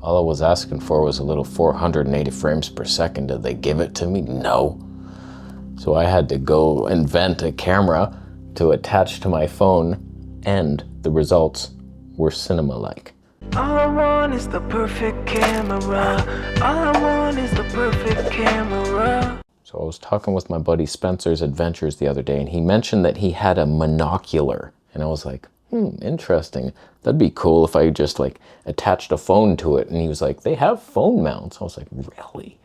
All I was asking for was a little 480 frames per second. Did they give it to me? No. So I had to go invent a camera to attach to my phone, and the results were cinema-like. All I want is the perfect camera. All I want is the perfect camera. So I was talking with my buddy Spencer's Adventures the other day, and he mentioned that he had a monocular. And I was like, interesting. That'd be cool if I just like attached a phone to it. And he was like, they have phone mounts. I was like, really?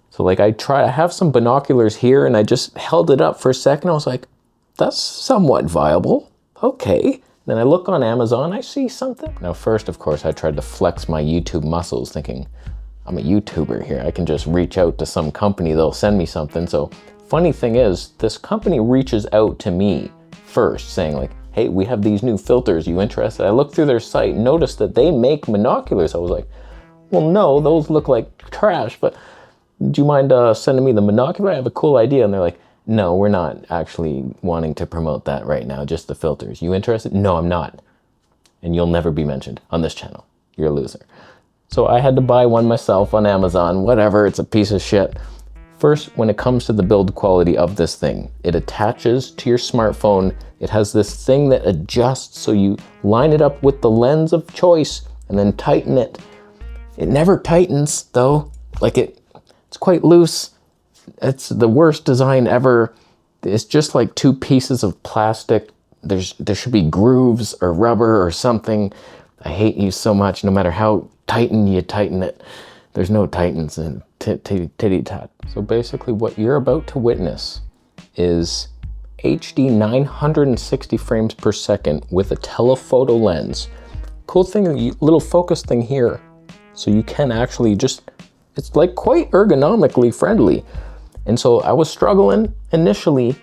So like I have some binoculars here, and I just held it up for a second. I was like, that's somewhat viable. Okay. Then I look on Amazon, I see something. Now first, of course, I tried to flex my YouTube muscles thinking, I'm a YouTuber here. I can just reach out to some company, they'll send me something. So funny thing is, this company reaches out to me first saying like, hey, we have these new filters, you interested? I looked through their site, noticed that they make monoculars. I was like, well, no, those look like trash, but do you mind sending me the monocular? I have a cool idea. And they're like, no, we're not actually wanting to promote that right now, just the filters. You interested? No, I'm not. And you'll never be mentioned on this channel. You're a loser. So I had to buy one myself on Amazon, whatever, it's a piece of shit. First, when it comes to the build quality of this thing, it attaches to your smartphone. It has this thing that adjusts, so you line it up with the lens of choice and then tighten it. It never tightens though, like it's quite loose. It's the worst design ever. It's just like two pieces of plastic. There should be grooves or rubber or something. I hate you so much, no matter how you tighten it. There's no tightens in titty tot. So basically what you're about to witness is HD 960 frames per second with a telephoto lens. Cool thing, little focus thing here. So you can actually it's like quite ergonomically friendly. And so I was struggling initially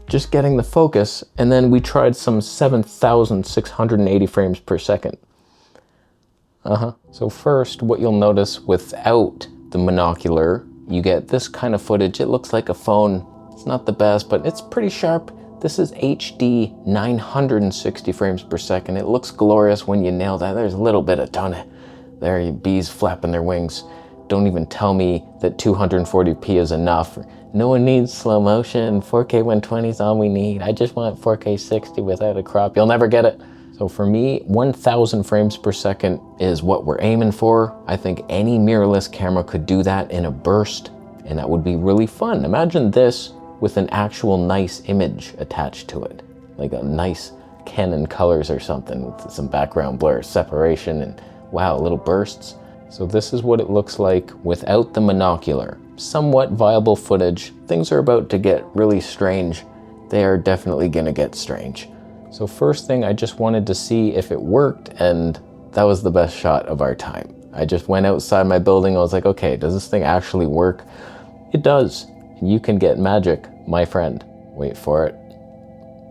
just getting the focus, and then we tried some 7,680 frames per second. So first, what you'll notice without the monocular, you get this kind of footage. It looks like a phone. It's not the best, but it's pretty sharp. This is HD 960 frames per second. It looks glorious when you nail that. There's a little bit of tone there, bees flapping their wings. Don't even tell me that 240p is enough. No one needs slow motion. 4K 120 is all we need. I just want 4K 60 without a crop. You'll never get it. So for me, 1000 frames per second is what we're aiming for. I think any mirrorless camera could do that in a burst, and that would be really fun. Imagine this with an actual nice image attached to it, like a nice Canon colors or something with some background blur, separation, and wow, little bursts. So this is what it looks like without the monocular. Somewhat viable footage. Things are about to get really strange. They are definitely gonna get strange. So first thing, I just wanted to see if it worked, and that was the best shot of our time. I just went outside my building. I was like, okay, does this thing actually work? It does. You can get magic, my friend. Wait for it.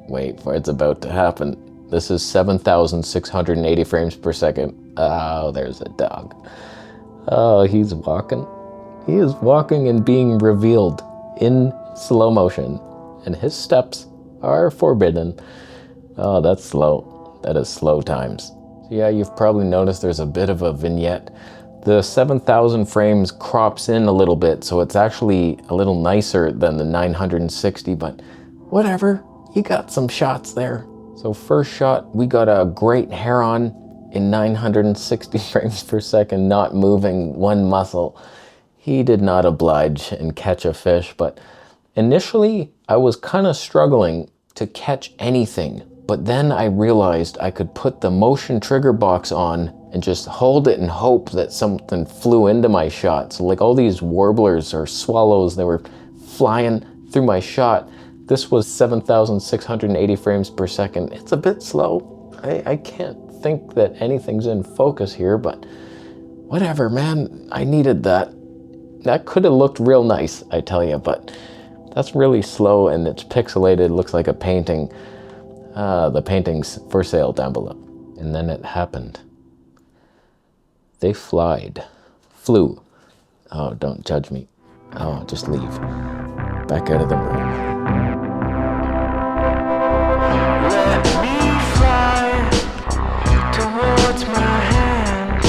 Wait for it. It's about to happen. This is 7,680 frames per second. Oh, there's a dog. Oh, he's walking. He is walking and being revealed in slow motion, and his steps are forbidden. Oh, that's slow. That is slow times. So yeah, you've probably noticed there's a bit of a vignette. The 7,000 frames crops in a little bit, so it's actually a little nicer than the 960, but whatever, you got some shots there. So first shot, we got a great heron in 960 frames per second, not moving one muscle. He did not oblige and catch a fish, but initially I was kind of struggling to catch anything. But then I realized I could put the motion trigger box on and just hold it and hope that something flew into my shot. So like all these warblers or swallows, they were flying through my shot. This was 7,680 frames per second. It's a bit slow. I can't think that anything's in focus here, but whatever, man. I needed that. That could have looked real nice, I tell you, but that's really slow and it's pixelated. It looks like a painting. The painting's for sale down below. And then it happened. They flew. Oh, don't judge me. Oh, just leave. Back out of the room. Let me fly towards my hands.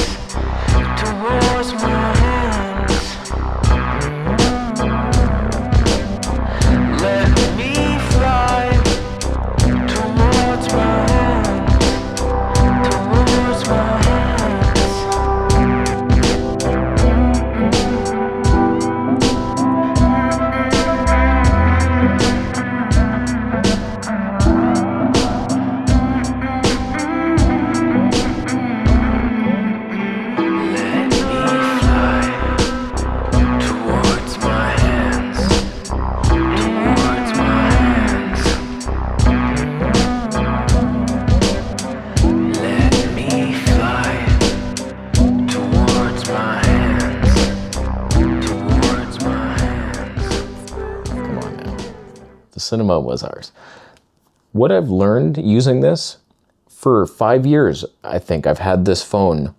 cinema was ours. What I've learned using this, for 5 years, I think I've had this phone.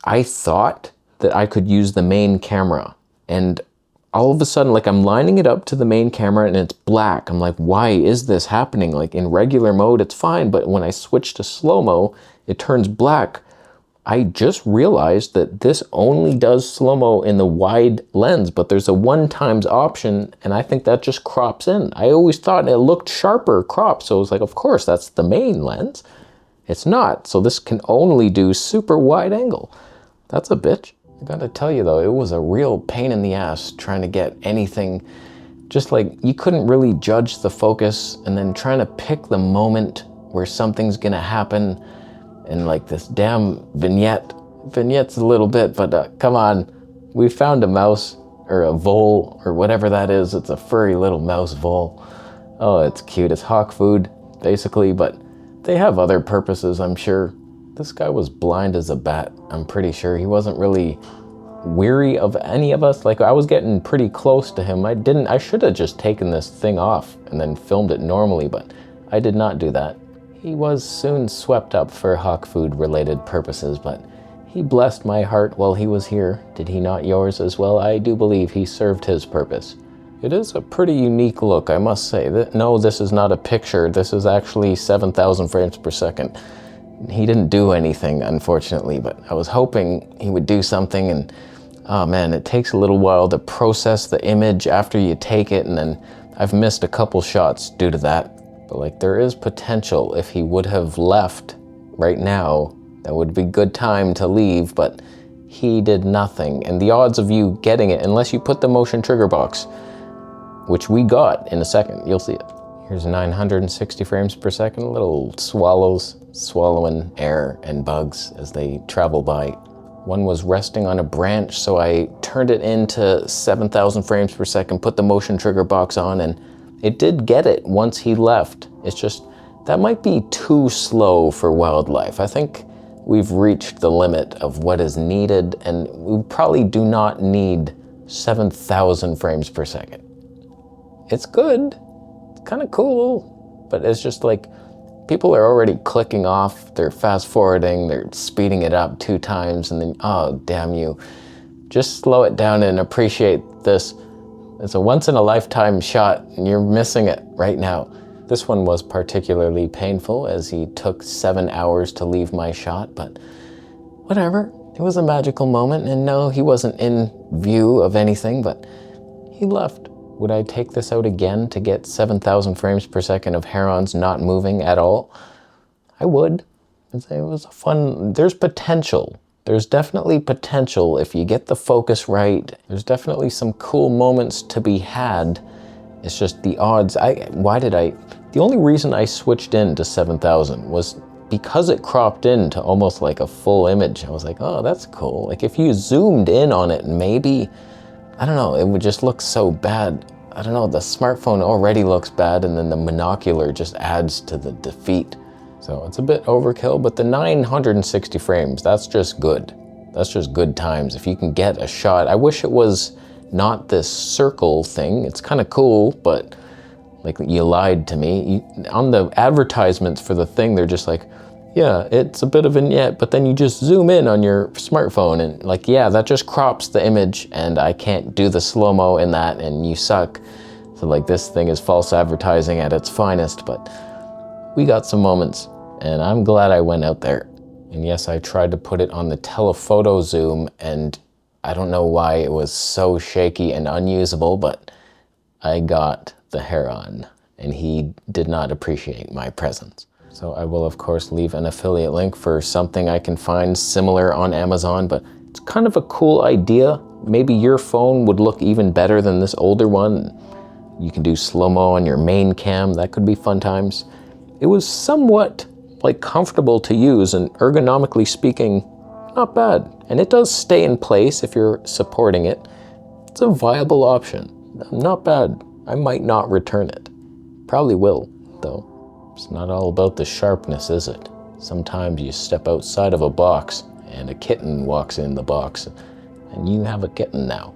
I thought that I could use the main camera, and all of a sudden, like, I'm lining it up to the main camera and it's black. I'm like, why is this happening? Like, in regular mode, it's fine, but when I switch to slow-mo, it turns black. I just realized that this only does slow-mo in the wide lens, but there's a 1x option, and I think that just crops in. I always thought it looked sharper cropped, so I was like, of course, that's the main lens. It's not, so this can only do super wide angle. That's a bitch. I gotta tell you though, it was a real pain in the ass trying to get anything, just like you couldn't really judge the focus, and then trying to pick the moment where something's gonna happen, and like this damn vignette's a little bit, but come on, we found a mouse or a vole or whatever that is. It's a furry little mouse vole. Oh, it's cute. It's hawk food basically, but they have other purposes, I'm sure. This guy was blind as a bat, I'm pretty sure. He wasn't really weary of any of us. Like, I was getting pretty close to him. I should have just taken this thing off and then filmed it normally, but I did not do that. He was soon swept up for hawk food related purposes, but he blessed my heart while he was here. Did he not yours as well? I do believe he served his purpose. It is a pretty unique look, I must say. No, this is not a picture. This is actually 7,000 frames per second. He didn't do anything, unfortunately, but I was hoping he would do something, and oh man, it takes a little while to process the image after you take it, and then I've missed a couple shots due to that. But like, there is potential if he would have left right now. That would be good time to leave, but he did nothing. And the odds of you getting it, unless you put the motion trigger box, which we got in a second, you'll see it. Here's 960 frames per second, little swallows swallowing air and bugs as they travel by. One was resting on a branch, so I turned it into 7,000 frames per second, put the motion trigger box on, and it did get it once he left. It's just, that might be too slow for wildlife. I think we've reached the limit of what is needed, and we probably do not need 7,000 frames per second. It's good, it's kind of cool, but it's just like, people are already clicking off, they're fast forwarding, they're speeding it up 2 times, and then, oh, damn you. Just slow it down and appreciate this. It's a once in a lifetime shot, and you're missing it right now. This one was particularly painful as he took 7 hours to leave my shot, but whatever. It was a magical moment, and no, he wasn't in view of anything, but he left. Would I take this out again to get 7,000 frames per second of herons not moving at all? I would. It was a fun, there's potential. There's definitely potential if you get the focus right. There's definitely some cool moments to be had. It's just the odds. The only reason I switched into 7,000 was because it cropped into almost like a full image. I was like, oh, that's cool. Like, if you zoomed in on it, maybe, I don't know, it would just look so bad. I don't know, the smartphone already looks bad, and then the monocular just adds to the defeat. So it's a bit overkill, but the 960 frames, that's just good. That's just good times. If you can get a shot, I wish it was not this circle thing. It's kind of cool, but like, you lied to me. On the advertisements for the thing, they're just like, yeah, it's a bit of a vignette, but then you just zoom in on your smartphone and like, yeah, that just crops the image and I can't do the slow-mo in that and you suck. So like, this thing is false advertising at its finest, but we got some moments and I'm glad I went out there. And yes, I tried to put it on the telephoto zoom and I don't know why it was so shaky and unusable, but I got the heron and he did not appreciate my presence. So I will, of course, leave an affiliate link for something I can find similar on Amazon, but it's kind of a cool idea. Maybe your phone would look even better than this older one. You can do slow-mo on your main cam. That could be fun times. It was somewhat like comfortable to use and ergonomically speaking, not bad. And it does stay in place if you're supporting it. It's a viable option. Not bad. I might not return it. Probably will, though. It's not all about the sharpness, is it? Sometimes you step outside of a box and a kitten walks in the box and you have a kitten now.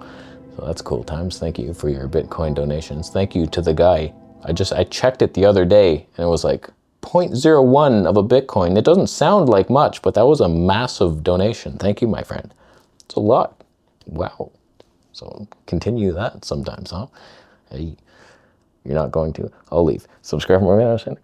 So that's cool times. Thank you for your Bitcoin donations. Thank you to the guy I checked it the other day and it was like 0.01 of a Bitcoin. It doesn't sound like much, but that was a massive donation. Thank you, my friend. It's a lot. Wow. So continue that sometimes, huh? Hey, you're not going to. I'll leave. Subscribe for more.